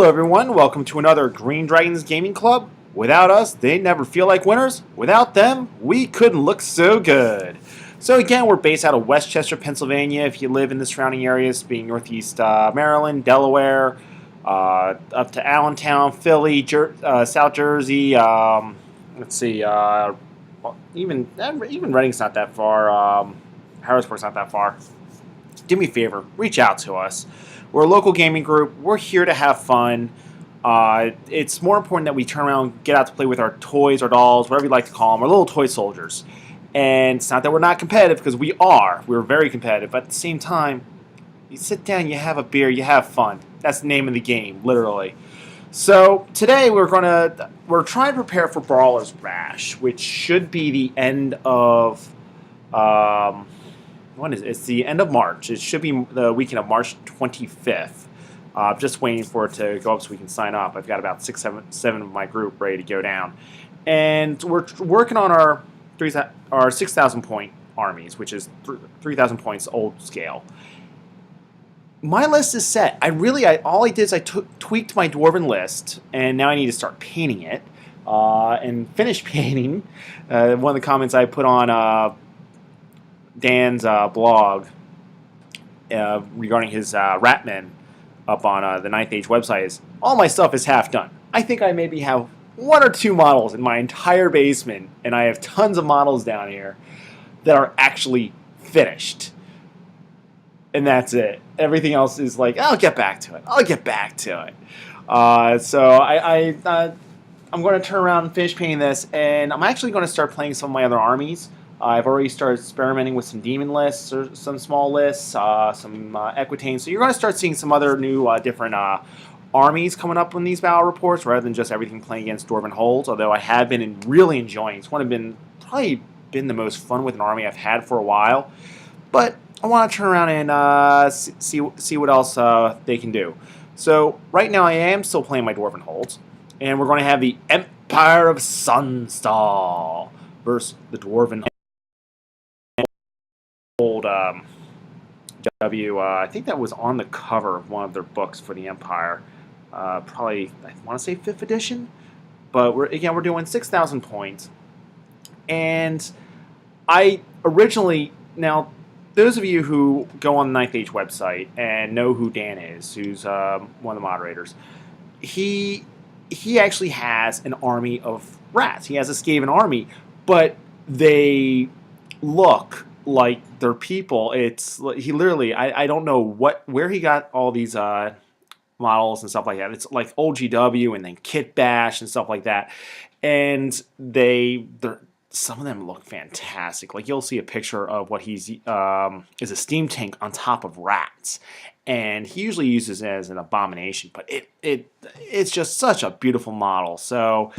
Hello everyone, welcome to another Green Dragons Gaming Club. Without us, they never feel like winners. Without them, we couldn't look so good. So again, we're based out of Westchester, Pennsylvania. If you live in the surrounding areas, being Northeast Maryland, Delaware, up to Allentown, Philly, South Jersey, let's see, even Reading's not that far, Harrisburg's not that far. Do me a favor, reach out to us. We're a local gaming group. We're here to have fun. It's more important that we turn around and get out to play with our toys, our dolls, whatever you like to call them, our little toy soldiers. And it's not that we're not competitive, because we are. We're very competitive. But at the same time, you sit down, you have a beer, you have fun. That's the name of the game, literally. So today we're trying to prepare for Brawlers Bash, which should be the end of when is it? It's the end of March. It should be the weekend of March 25th. Just waiting for it to go up so we can sign up. I've got about seven of my group ready to go down, and we're working on our 6,000 point armies, which is 3,000 points old scale. My list is set. All I did is I tweaked my Dwarven list, and now I need to start painting it and finish painting. One of the comments I put on Dan's blog regarding his Ratmen up on the 9th Age website is, all my stuff is half done. I think I maybe have one or two models in my entire basement, and I have tons of models down here that are actually finished. And that's it. Everything else is like, I'll get back to it. I'll get back to it. So I'm going to turn around and finish painting this, and I'm actually going to start playing some of my other armies. I've already started experimenting with some demon lists, or some small lists, some Equitanes. So you're going to start seeing some other new different armies coming up in these battle reports, rather than just everything playing against Dwarven holds. Although I have been really enjoying. It's probably been the most fun with an army I've had for a while. But I want to turn around and see what else they can do. So right now I am still playing my Dwarven holds, and we're going to have the Empire of Sonnstahl versus the Dwarven old I think that was on the cover of one of their books for the Empire. Probably, I want to say 5th edition. But we're doing 6,000 points. And I originally, now, those of you who go on the 9th Age website and know who Dan is, who's one of the moderators, he actually has an army of rats. He has a Skaven army, but they look like they're people. He literally, I don't know where he got all these models and stuff like that. It's like old GW and then Kit Bash and stuff like that, and some of them look fantastic. Like, you'll see a picture of what is a steam tank on top of rats, and he usually uses it as an abomination, but it's just such a beautiful model. So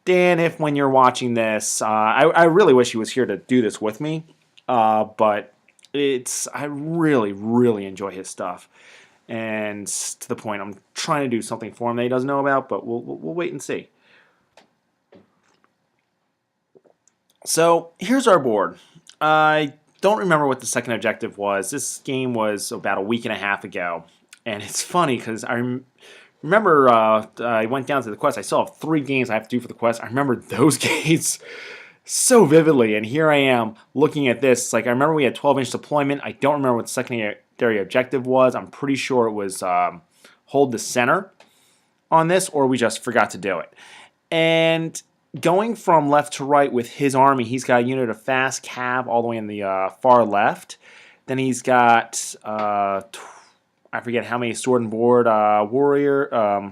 Dan, when you're watching this, I really wish he was here to do this with me. But I really, really enjoy his stuff, and to the point I'm trying to do something for him that he doesn't know about, but we'll wait and see. So here's our board. I don't remember what the second objective was. This game was about a week and a half ago, and it's funny because I remember I went down to the quest. I still have 3 games I have to do for the quest. I remember those games so vividly, and here I am looking at this. It's like, I remember we had 12-inch deployment. I don't remember what the secondary objective was. I'm pretty sure it was hold the center on this, or we just forgot to do it. And going from left to right with his army, he's got a unit of fast cav all the way in the far left. Then he's got I forget how many sword and board warrior.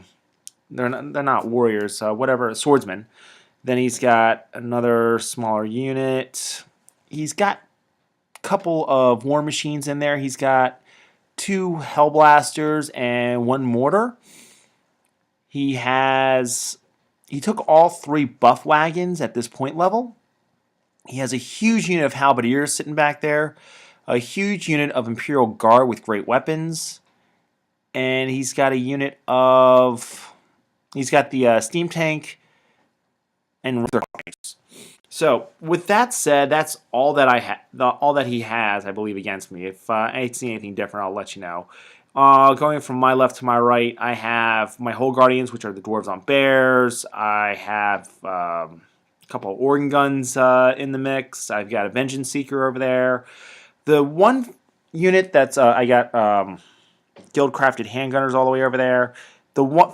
They're not warriors. Whatever, swordsmen. Then he's got another smaller unit. He's got a couple of war machines in there. He's got 2 Hellblasters and 1 mortar. He took all 3 buff wagons at this point level. He has a huge unit of halberdiers sitting back there. A huge unit of Imperial Guard with great weapons. And he's got the steam tank and so with that said, that's all that all that he has, I believe, against me. If I see anything different, I'll let you know. Going from my left to my right, I have my Whole Guardians, which are the Dwarves on Bears. I have a couple of organ guns in the mix. I've got a Vengeance Seeker over there. The one unit that's I got guild crafted handgunners all the way over there. The one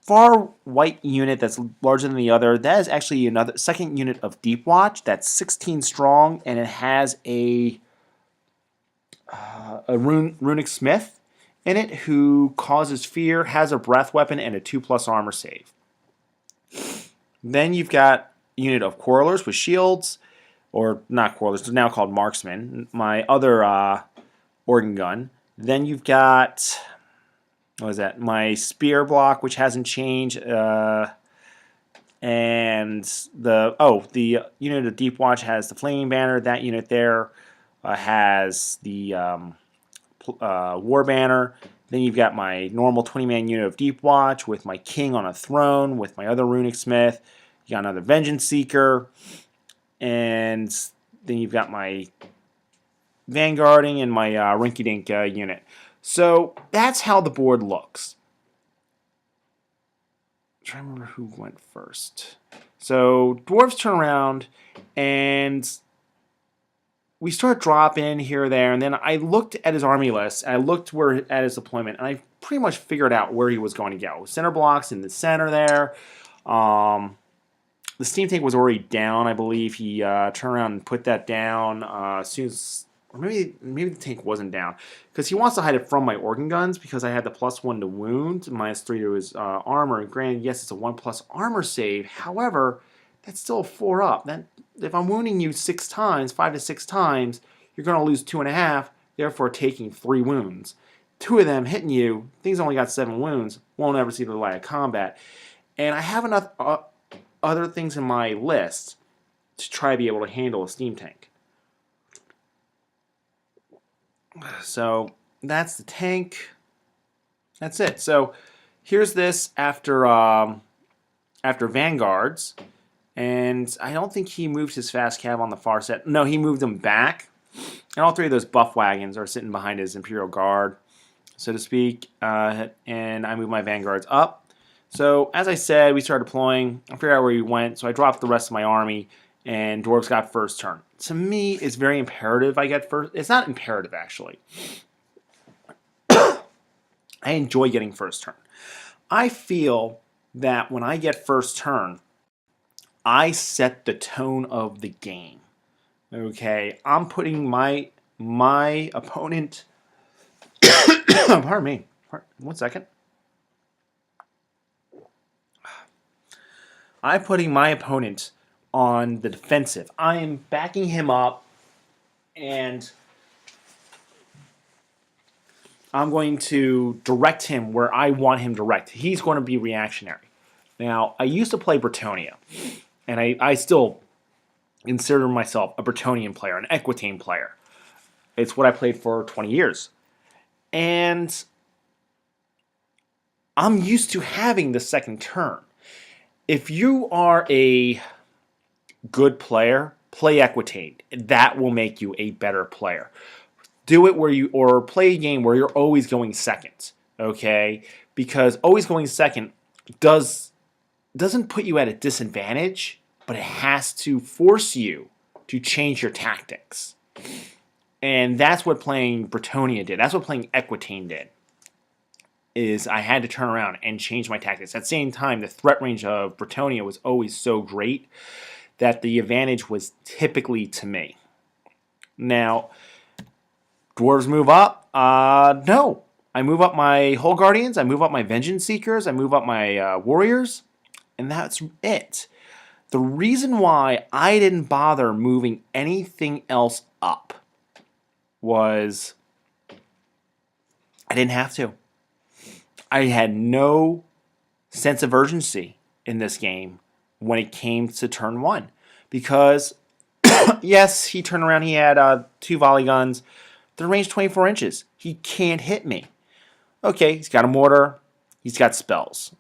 far white unit that's larger than the other, that is actually another second unit of Deep Watch. That's 16 strong, and it has a runic smith in it who causes fear, has a breath weapon, and a 2+ armor save. Then you've got a unit of Quarrelers with shields, or not Quarrelers, they're now called Marksmen. My other organ gun. Then you've got, what is that? My spear block, which hasn't changed, and the unit of Deep Watch has the Flaming Banner. That unit there has the War Banner. Then you've got my normal 20-man unit of Deep Watch with my King on a throne, with my other Runic Smith. You got another Vengeance Seeker, and then you've got my Vanguarding and my Rinky-Dink unit. So that's how the board looks. I'm trying to remember who went first. So Dwarves turn around, and we start dropping here or there, and then I looked at his army list, and I looked at his deployment, and I pretty much figured out where he was going to go. Center blocks in the center there. The steam tank was already down, I believe. He turned around and put that down as soon as, or maybe the tank wasn't down, because he wants to hide it from my organ guns, because I had the +1 to wound, -3 to his armor. And granted, yes, it's a 1+ armor save. However, that's still a 4 up. That, if I'm wounding you 6 times, 5 to 6 times, you're going to lose 2.5, therefore taking 3 wounds. 2 of them hitting you, things only got 7 wounds, won't ever see the light of combat. And I have enough other things in my list to try to be able to handle a steam tank. So that's the tank. That's it. So here's this after Vanguards. And I don't think he moved his fast cav on the far set. No, he moved them back. And all 3 of those buff wagons are sitting behind his Imperial Guard, so to speak. And I moved my Vanguards up. So as I said, we started deploying. I figured out where he went, so I dropped the rest of my army, and Dwarves got first turn. To me, it's very imperative I get first. It's not imperative, actually. I enjoy getting first turn. I feel that when I get first turn, I set the tone of the game. Okay, I'm putting my opponent. Pardon me. 1 second. I'm putting my opponent on the defensive. I am backing him up, and I'm going to direct him where I want him direct. He's going to be reactionary. Now, I used to play Bretonnia, and I still consider myself a Bretonian player, an Equitane player. It's what I played for 20 years. And I'm used to having the second turn. If you are a good player, play Equitane. That will make you a better player. Do it where you, or play a game where you're always going second, okay? Because always going second doesn't put you at a disadvantage, but it has to force you to change your tactics. And that's what playing Bretonnia did. That's what playing Equitane did. Is I had to turn around and change my tactics. At the same time, the threat range of Bretonnia was always so great that the advantage was typically to me. Now, Dwarves move up? No. I move up my Whole Guardians, I move up my Vengeance Seekers, I move up my Warriors, and that's it. The reason why I didn't bother moving anything else up was I didn't have to. I had no sense of urgency in this game when it came to turn 1. Because, yes, he turned around, he had 2 volley guns. They're range 24 inches. He can't hit me. Okay, he's got a mortar. He's got spells.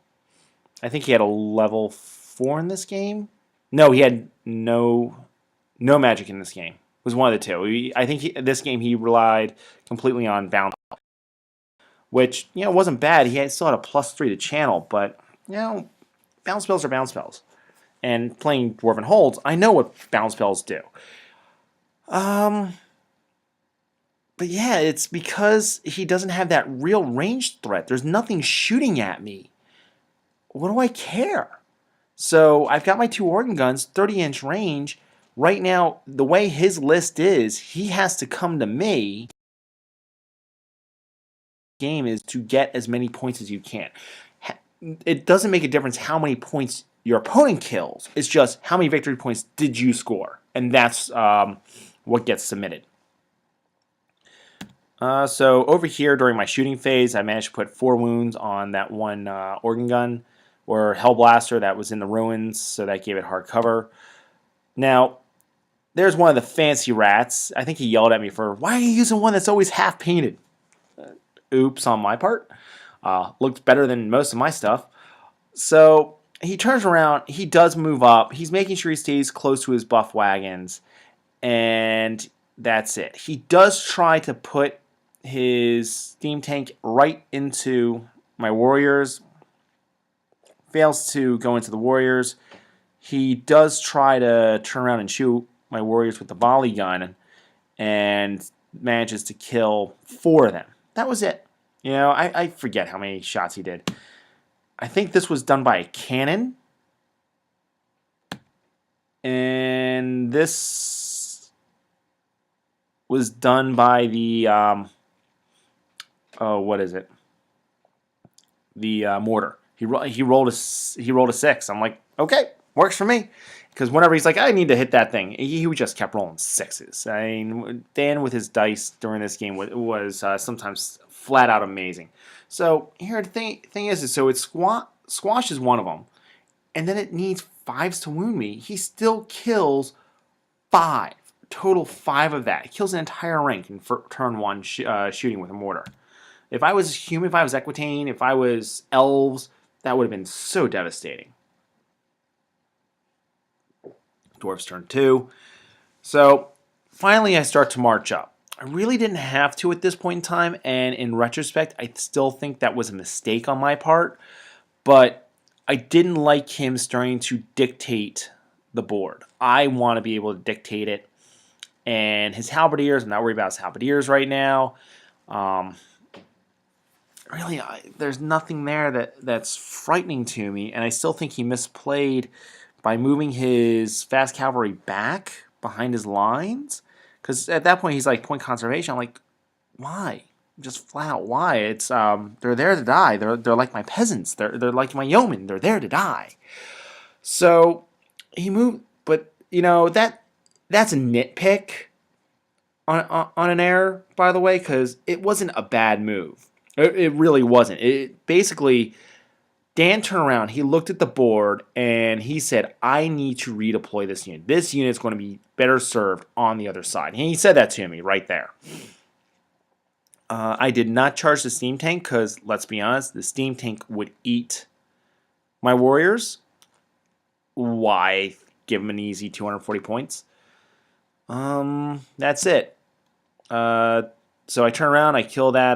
I think he had a level 4 in this game. No, he had no magic in this game. It was one of the two. I think this game he relied completely on bound. which, wasn't bad. Still had a +3 to channel, but, bounce spells are bounce spells. And playing Dwarven Holds, I know what bounce spells do. But yeah, it's because he doesn't have that real ranged threat. There's nothing shooting at me. What do I care? So I've got my 2 organ guns, 30-inch range. Right now, the way his list is, he has to come to me. Game is to get as many points as you can. It doesn't make a difference how many points your opponent kills. It's just how many victory points did you score, and that's what gets submitted. So over here during my shooting phase, I managed to put 4 wounds on that one organ gun or Hellblaster that was in the ruins, so that gave it hard cover. Now, there's one of the fancy rats. I think he yelled at me for, why are you using one that's always half painted? Oops on my part. Looked better than most of my stuff. So he turns around. He does move up. He's making sure he stays close to his buff wagons. And that's it. He does try to put his steam tank right into my warriors. Fails to go into the warriors. He does try to turn around and shoot my warriors with the volley gun. And manages to kill 4 of them. That was it. I forget how many shots he did. I think this was done by a cannon. And this was done by the, what is it? The mortar. He rolled a 6. I'm like, okay, works for me. Because whenever he's like, I need to hit that thing, he just kept rolling 6s. I mean, Dan with his dice during this game was sometimes flat out amazing. So here the thing is so it squashes one of them, and then it needs 5s to wound me. He still kills 5, total 5 of that. It kills an entire rank in turn 1 shooting with a mortar. If I was human, if I was Equitane, if I was elves, that would have been so devastating. Dwarves turn 2. So finally I start to march up. I really didn't have to at this point in time, and in retrospect, I still think that was a mistake on my part, but I didn't like him starting to dictate the board. I want to be able to dictate it, and his halberdiers, I'm not worried about his halberdiers right now. Really, there's nothing there that's frightening to me, and I still think he misplayed by moving his fast cavalry back behind his lines. Because at that point, he's like, point conservation. I'm like, why? Just flat out, why? It's they're there to die. They're like my peasants. They're like my yeomen. They're there to die. So he moved, but that's a nitpick on an error, by the way, because it wasn't a bad move. It really wasn't. It basically, Dan turned around, he looked at the board, and he said, I need to redeploy this unit. This unit is going to be better served on the other side. And he said that to me right there. I did not charge the steam tank because, let's be honest, the steam tank would eat my warriors. Why give them an easy 240 points? That's it. So I turn around, I kill that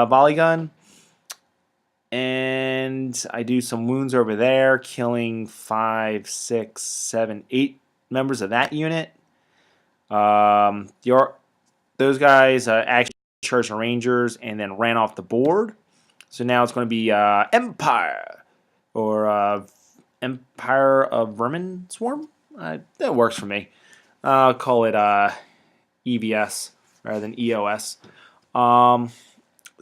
volley gun. And I do some wounds over there, killing 5, 6, 7, 8 members of that unit. Those guys actually charged the Rangers and then ran off the board. So now it's going to be Empire or Empire of Vermin Swarm. That works for me. I'll call it EVS rather than EOS.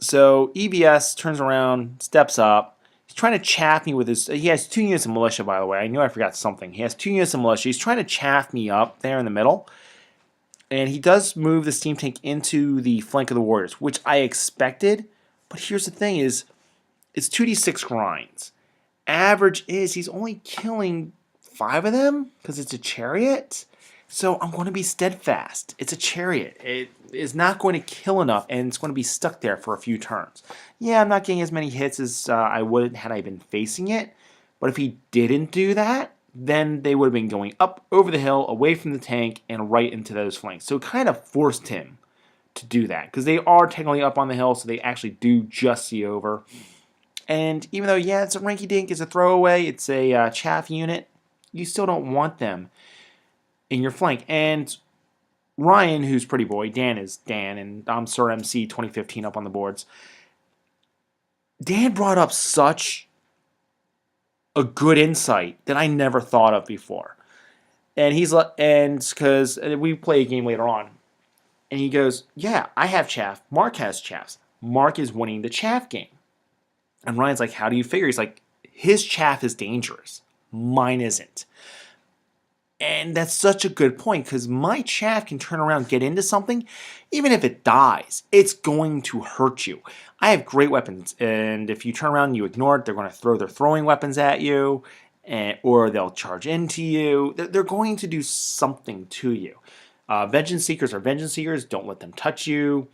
So EVS turns around, steps up. He's trying to chaff me with his... He has 2 units of militia, by the way. I knew I forgot something. He has 2 units of militia. He's trying to chaff me up there in the middle. And he does move the steam tank into the flank of the warriors, which I expected. But here's the thing is, it's 2d6 grinds. Average is he's only killing 5 of them because it's a chariot. So I'm going to be steadfast. It's a chariot. It is not going to kill enough, and it's going to be stuck there for a few turns. Yeah, I'm not getting as many hits as I would had I been facing it, but if he didn't do that, then they would have been going up over the hill, away from the tank, and right into those flanks. So it kind of forced him to do that, because they are technically up on the hill, so they actually do just see over. And even though, yeah, it's a rinky-dink, it's a throwaway, it's a chaff unit, you still don't want them in your flank. And Ryan, who's pretty boy, Dan is Dan, and I'm Sir MC 2015 up on the boards. Dan brought up such a good insight that I never thought of before. And he's like, and because we play a game later on, and he goes, yeah, I have chaff. Mark has chaffs. Mark is winning the chaff game. And Ryan's like, how do you figure? He's like, his chaff is dangerous. Mine isn't. And that's such a good point, because my chaff can turn around, get into something. Even if it dies, it's going to hurt you. I have great weapons, and if you turn around and you ignore it, they're going to throw their throwing weapons at you, or they'll charge into you. They're going to do something to you. Vengeance Seekers are Vengeance Seekers. Don't let them touch you.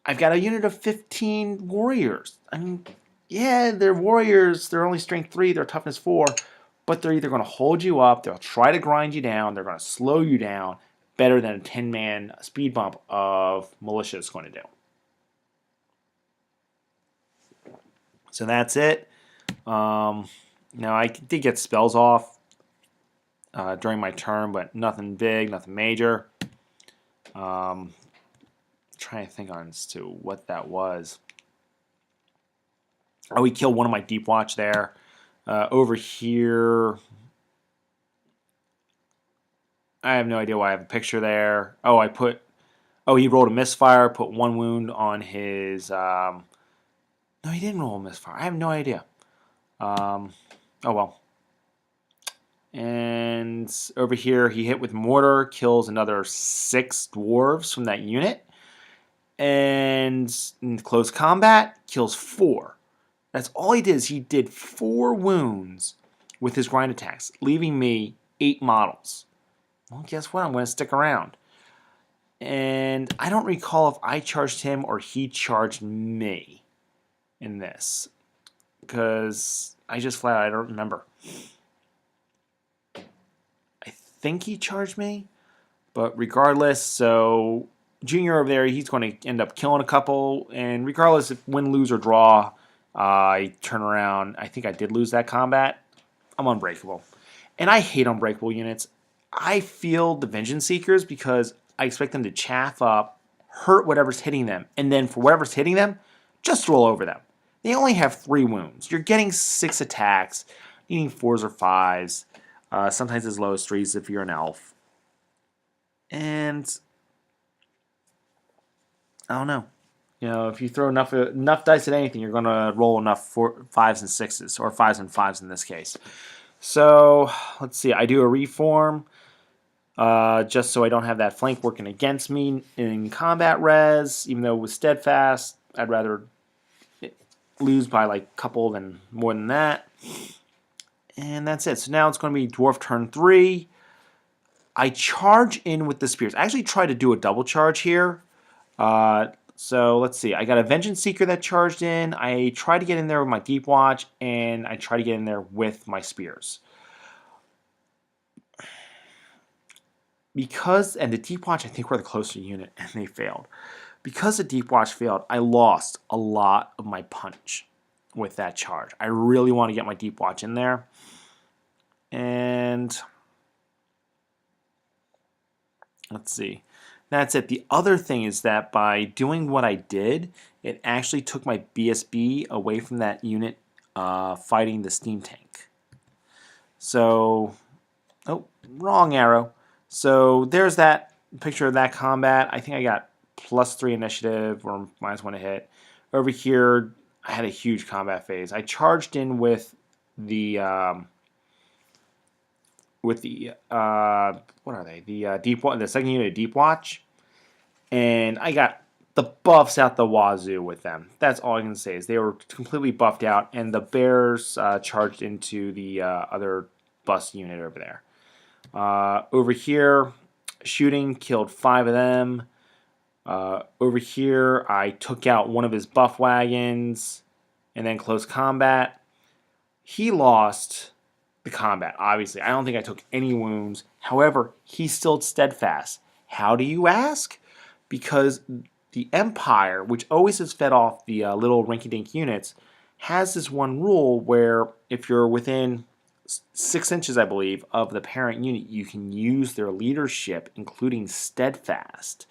I've got a unit of 15 warriors. I mean, yeah, they're warriors. They're only strength 3. They're toughness 4. But they're either going to hold you up, they'll try to grind you down, they're going to slow you down better than a 10-man speed bump of militia is going to do. So that's it. Now, I did get spells off during my turn, but nothing big, nothing major. Trying to think as to what that was. Oh, he killed one of my Deep Watch there. Over here, I have no idea why I have a picture there. Oh, he rolled a misfire, put 1 wound on his, no, he didn't roll a misfire. I have no idea. Oh, well. And over here, he hit with mortar, kills another 6 dwarves from that unit. And in close combat, kills 4. That's all he did, is he did 4 wounds with his grind attacks, leaving me 8 models. Well, guess what? I'm going to stick around. And I don't recall if I charged him or he charged me in this, because I just flat out, I don't remember. I think he charged me, but regardless, so Junior over there, he's going to end up killing a couple, and regardless if win, lose, or draw, I turn around. I think I did lose that combat. I'm unbreakable. And I hate unbreakable units. I feel the Vengeance Seekers because I expect them to chaff up, hurt whatever's hitting them, and then for whatever's hitting them, just roll over them. They only have 3 wounds. You're getting 6 attacks, needing 4s or 5s, sometimes as low as 3s if you're an elf. And I don't know. You know, if you throw enough dice at anything, you're going to roll enough 5s and 6s, or 5s and 5s in this case. So, let's see. I do a reform, just so I don't have that flank working against me in combat res. Even though with steadfast, I'd rather lose by like a couple than more than that. And that's it. So now it's going to be dwarf turn 3. I charge in with the spears. I actually tried to do a double charge here. So let's see. I got a Vengeance Seeker that charged in. I tried to get in there with my Deep Watch, and I tried to get in there with my spears. And the Deep Watch, I think, were the closer unit, and they failed. Because the Deep Watch failed, I lost a lot of my punch with that charge. I really want to get my Deep Watch in there. And let's see. That's it. The other thing is that by doing what I did, it actually took my BSB away from that unit fighting the steam tank. So, oh, wrong arrow. So there's that picture of that combat. I think I got +3 initiative or -1 to hit. Over here, I had a huge combat phase. I charged in with the what are they? The second unit of Deep Watch, and I got the buffs out the wazoo with them. That's all I can say is they were completely buffed out, and the bears charged into the other bus unit over there. Over here, shooting killed 5 of them. Over here, I took out one of his buff wagons, and then close combat. He lost the combat, obviously. I don't think I took any wounds. However, he's still steadfast. How do you ask? because the Empire, which always has fed off the little rinky-dink units, has this one rule where if you're within 6 inches, I believe, of the parent unit, you can use their leadership, including steadfast.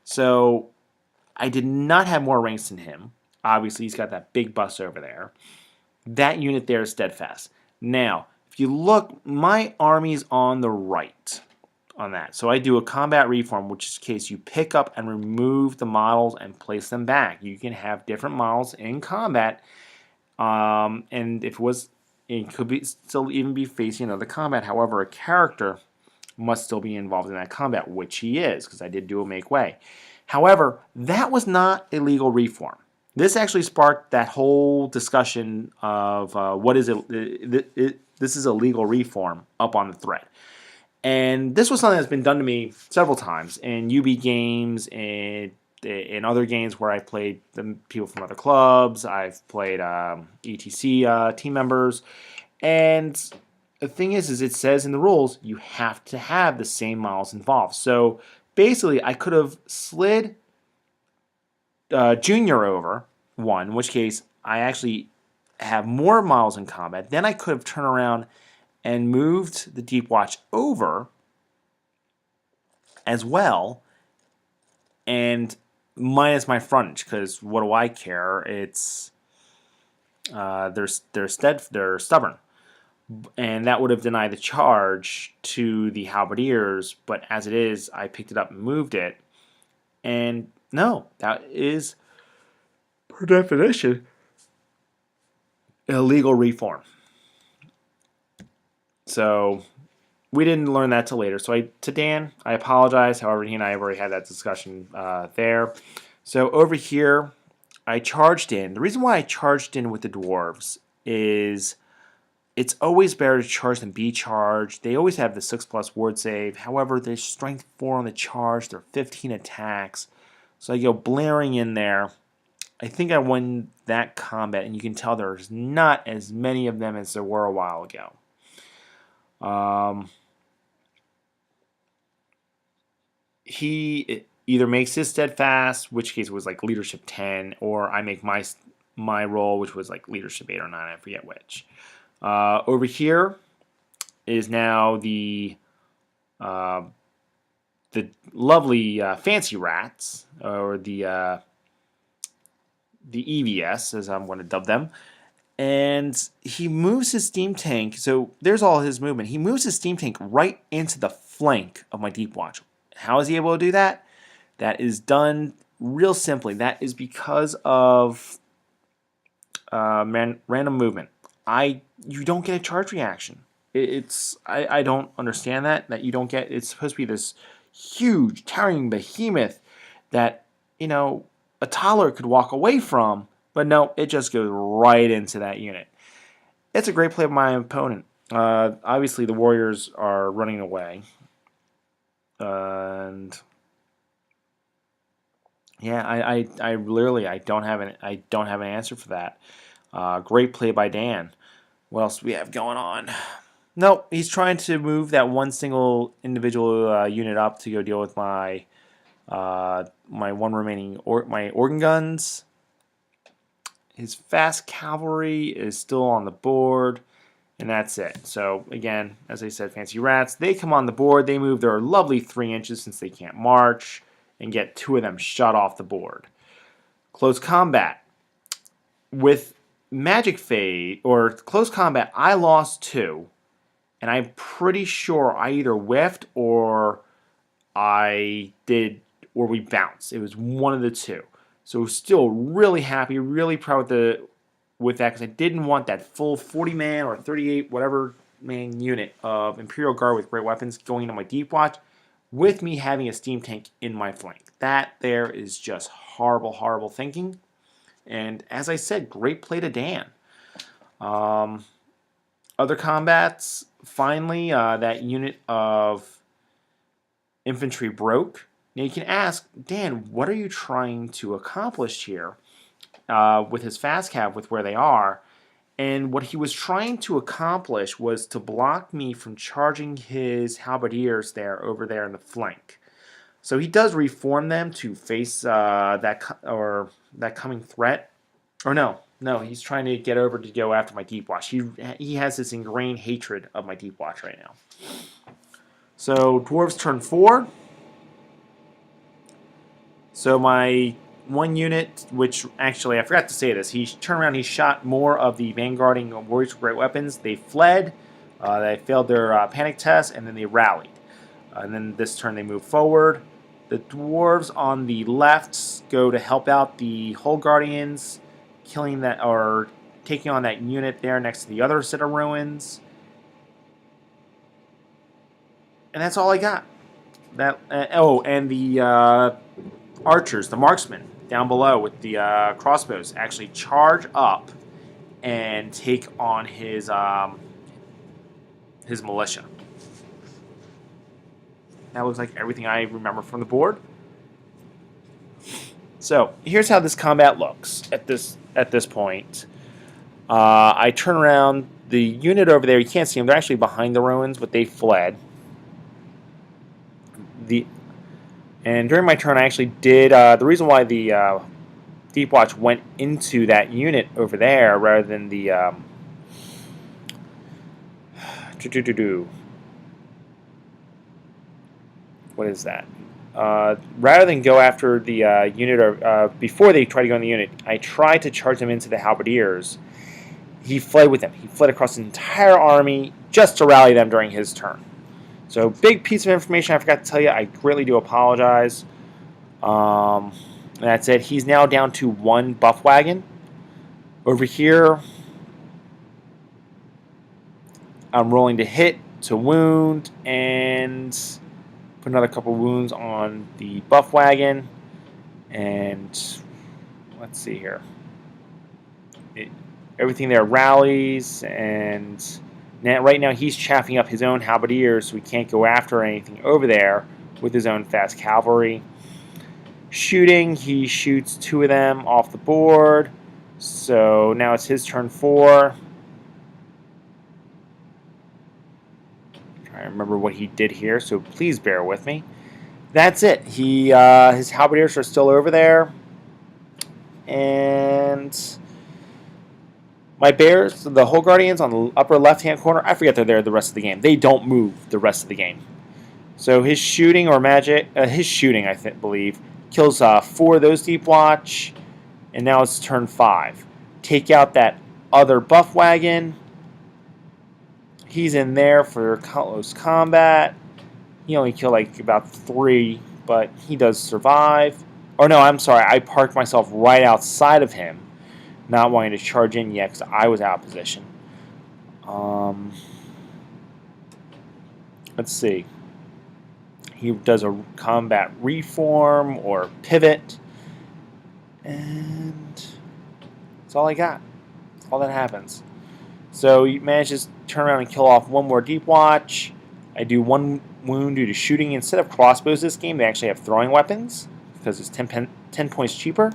So I did not have more ranks than him. Obviously, he's got that big bus over there. That unit there is steadfast. Now, if you look, my army's on the right on that. So I do a combat reform, which is the case you pick up and remove the models and place them back. You can have different models in combat, and if it could be still even be facing another combat. However, a character must still be involved in that combat, which he is, because I did do a make way. However, that was not a legal reform. This actually sparked that whole discussion of what is it. This is a legal reform up on the thread. And this was something that's been done to me several times in UB games and in other games where I've played the people from other clubs. I've played ETC team members. And the thing is it says in the rules you have to have the same models involved. So basically, I could have slid Junior over one, in which case I actually have more models in combat. Then I could have turned around and moved the Deep Watch over as well, and minus my frontage, because what do I care? It's they're stubborn, and that would have denied the charge to the halberdiers. But as it is, I picked it up and moved it, and no, that is per definition illegal reform. So we didn't learn that till later. So to Dan, I apologize. However, he and I have already had that discussion there. So over here, I charged in. The reason why I charged in with the dwarves is it's always better to charge than be charged. They always have the 6+ ward save. However, they're strength 4 on the charge. They're 15 attacks. So I go blaring in there. I think I won that combat, and you can tell there's not as many of them as there were a while ago. He either makes his steadfast, which case was like leadership 10, or I make my roll, which was like leadership 8 or 9, I forget which. Over here is now the lovely fancy rats, or the EVS, as I'm going to dub them. And he moves his steam tank, so there's all his movement. He moves his steam tank right into the flank of my Deep Watch. How is he able to do that? That is done real simply. That is because of random movement. You don't get a charge reaction. I don't understand that you don't get. It's supposed to be this huge towering behemoth that a toddler could walk away from. But no, it just goes right into that unit. It's a great play by my opponent. Obviously, the warriors are running away, and yeah, I literally don't have an answer for that. Great play by Dan. What else do we have going on? No, he's trying to move that one single individual unit up to go deal with my one remaining my organ guns. His fast cavalry is still on the board, and that's it. So again, as I said, fancy rats, they come on the board, they move their lovely 3 inches since they can't march, and get 2 of them shot off the board. Close combat. With magic fade, or close combat, I lost 2, and I'm pretty sure I either whiffed or we bounced. It was one of the two. So still really happy, really proud with that, because I didn't want that full 40-man or 38 whatever man unit of Imperial Guard with great weapons going into my Deep Watch with me having a steam tank in my flank. That there is just horrible, horrible thinking. And as I said, great play to Dan. Other combats, finally, that unit of infantry broke. Now you can ask, Dan, what are you trying to accomplish here with his fast cav with where they are? And what he was trying to accomplish was to block me from charging his halberdiers over there in the flank. So he does reform them to face that coming threat. Or no, he's trying to get over to go after my Deep Watch. He has this ingrained hatred of my Deep Watch right now. So dwarves turn 4. So my one unit, which actually I forgot to say this, he turned around, he shot more of the vanguarding warriors with great weapons. They fled, they failed their panic test, and then they rallied. And then this turn they move forward. The dwarves on the left go to help out the Hull Guardians, killing that or taking on that unit there next to the other set of ruins. And that's all I got. That and the archers, the marksmen down below with the crossbows, actually charge up and take on his militia. That looks like everything I remember from the board. So here's how this combat looks at this point. I turn around the unit over there. You can't see them; they're actually behind the ruins, but they fled. And during my turn, I actually did the reason why the Deep Watch went into that unit over there rather than the what is that? Rather than go after the unit or before they try to go in the unit, I tried to charge them into the halberdiers. He fled with them. He fled across the entire army just to rally them during his turn. So, big piece of information I forgot to tell you. I greatly do apologize. That's it. He's now down to 1 buff wagon. Over here, I'm rolling to hit, to wound, and put another couple wounds on the buff wagon. And let's see here. Everything there rallies, and right now he's chaffing up his own halberdiers, so he can't go after anything over there with his own fast cavalry. Shooting, he shoots 2 of them off the board. So now it's his turn 4. Trying to remember what he did here, so please bear with me. That's it. His halberdiers are still over there. And my bears, the Hull Guardians on the upper left-hand corner, I forget they're there the rest of the game. They don't move the rest of the game. So his shooting or magic, I believe, kills 4 of those Deep Watch, and now it's turn 5. Take out that other buff wagon. He's in there for close combat. He only killed like about 3, but he does survive. Or no, I'm sorry, I parked myself right outside of him, not wanting to charge in yet because I was out of position. Let's see. He does a combat reform or pivot. And that's all I got. That's all that happens. So he manages to turn around and kill off 1 more Deep Watch. I do 1 wound due to shooting. Instead of crossbows this game, they actually have throwing weapons because it's 10 points cheaper.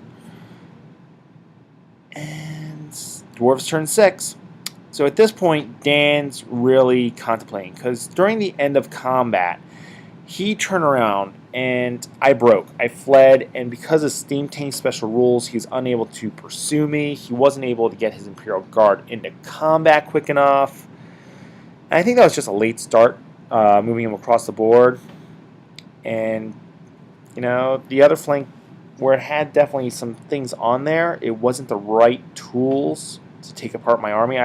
And dwarves turn 6. So at this point, Dan's really contemplating because during the end of combat, he turned around and I broke. I fled, and because of Steam Tank special rules, he's unable to pursue me. He wasn't able to get his Imperial Guard into combat quick enough. And I think that was just a late start, moving him across the board. And, you know, the other flank, where it had definitely some things on there, it wasn't the right tools to take apart my army.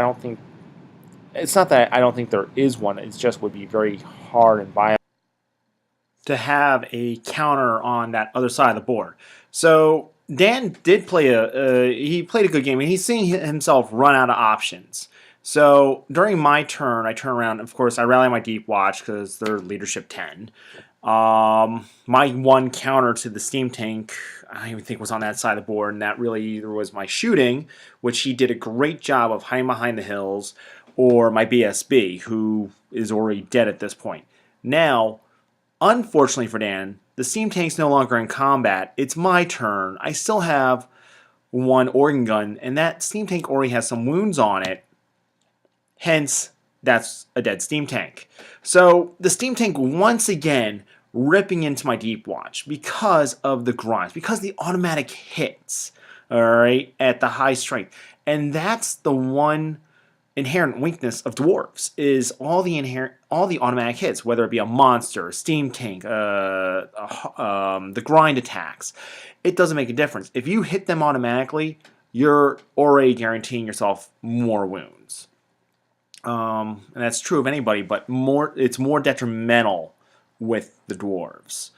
It's not that I don't think there is one, it just would be very hard and violent to have a counter on that other side of the board. So Dan did play he played a good game, and he's seeing himself run out of options. So during my turn, I turn around. Of course, I rally my Deep Watch because they're leadership 10. My 1 counter to the Steam Tank, I don't even think was on that side of the board, and that really either was my shooting, which he did a great job of hiding behind the hills, or my BSB, who is already dead at this point. Now, unfortunately for Dan, the Steam Tank's no longer in combat. It's my turn. I still have 1 organ gun, and that Steam Tank already has some wounds on it. Hence, that's a dead Steam Tank. So the Steam Tank once again ripping into my Deep Watch because of the grinds, because the automatic hits, all right, at the high strength. And that's the one inherent weakness of dwarves, is all the automatic hits, whether it be a monster, steam tank, the grind attacks. It doesn't make a difference. If you hit them automatically, you're already guaranteeing yourself more wounds. And that's true of anybody, but it's more detrimental with the dwarves.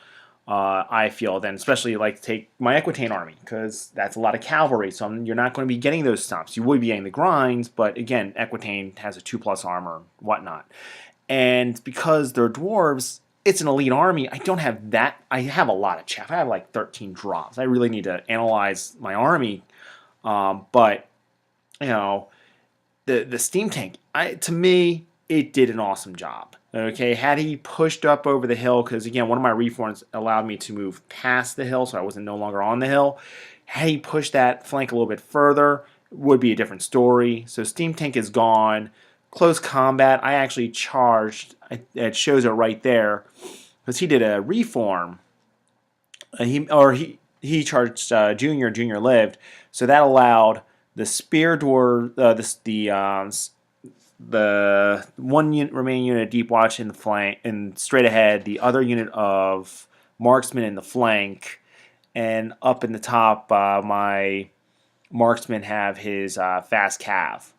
I feel then, especially like take my Equitane army, because that's a lot of cavalry, so you're not going to be getting those stomps. You would be getting the grinds, but again, Equitane has a 2+ armor, whatnot. And because they're dwarves, it's an elite army. I don't have that. I have a lot of chaff. I have like 13 drops. I really need to analyze my army. But, you know, the steam tank, to me, it did an awesome job. Okay, had he pushed up over the hill, because again, one of my reforms allowed me to move past the hill, so I wasn't no longer on the hill. Had he pushed that flank a little bit further, would be a different story. So steam tank is gone. Close combat, I actually charged. It shows it right there, because he did a reform. He charged Junior. Junior lived, so that allowed the spear dwarf, the one remaining unit of Deep Watch in the flank and straight ahead, the other unit of marksman in the flank, and up in the top, my marksman have his fast cav.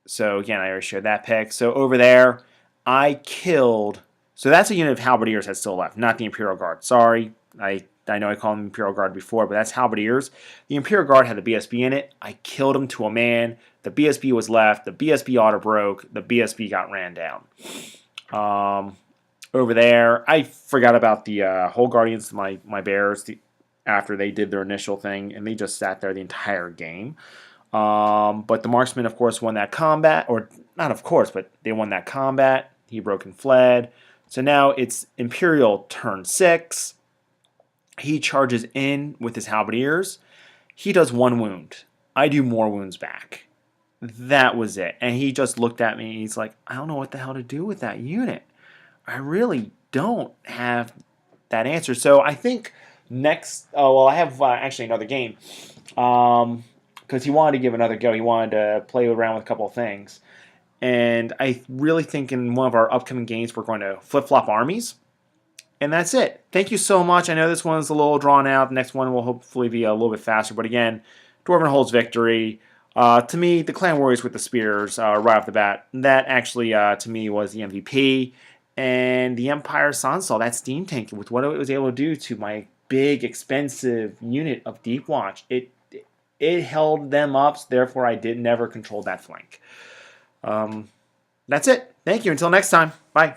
So again, I already showed that pick. So over there, I killed. So that's a unit of halberdiers that's still left, not the Imperial Guard. Sorry, I know I called them Imperial Guard before, but that's halberdiers. The Imperial Guard had the BSB in it. I killed him to a man. The BSB was left. The BSB auto broke. The BSB got ran down. Over there, I forgot about the whole Guardians, my bears, after they did their initial thing, and they just sat there the entire game. But the marksman, of course, won that combat, or not of course, but they won that combat. He broke and fled. So now it's Imperial turn 6. He charges in with his halberdiers. He does 1 wound. I do more wounds back. That was it. And he just looked at me and he's like, I don't know what the hell to do with that unit. I really don't have that answer. So I think next, I have actually another game. Because he wanted to give another go. He wanted to play around with a couple of things. And I really think in one of our upcoming games, we're going to flip-flop armies. And that's it. Thank you so much. I know this one's a little drawn out. The next one will hopefully be a little bit faster. But again, Dwarven holds victory. To me, the Clan Warriors with the spears right off the bat, that actually, to me, was the MVP. And the Empire Sonnstahl, that steam tank, with what it was able to do to my big, expensive unit of Deep Watch, it held them up. So therefore, I never controlled that flank. That's it. Thank you. Until next time. Bye.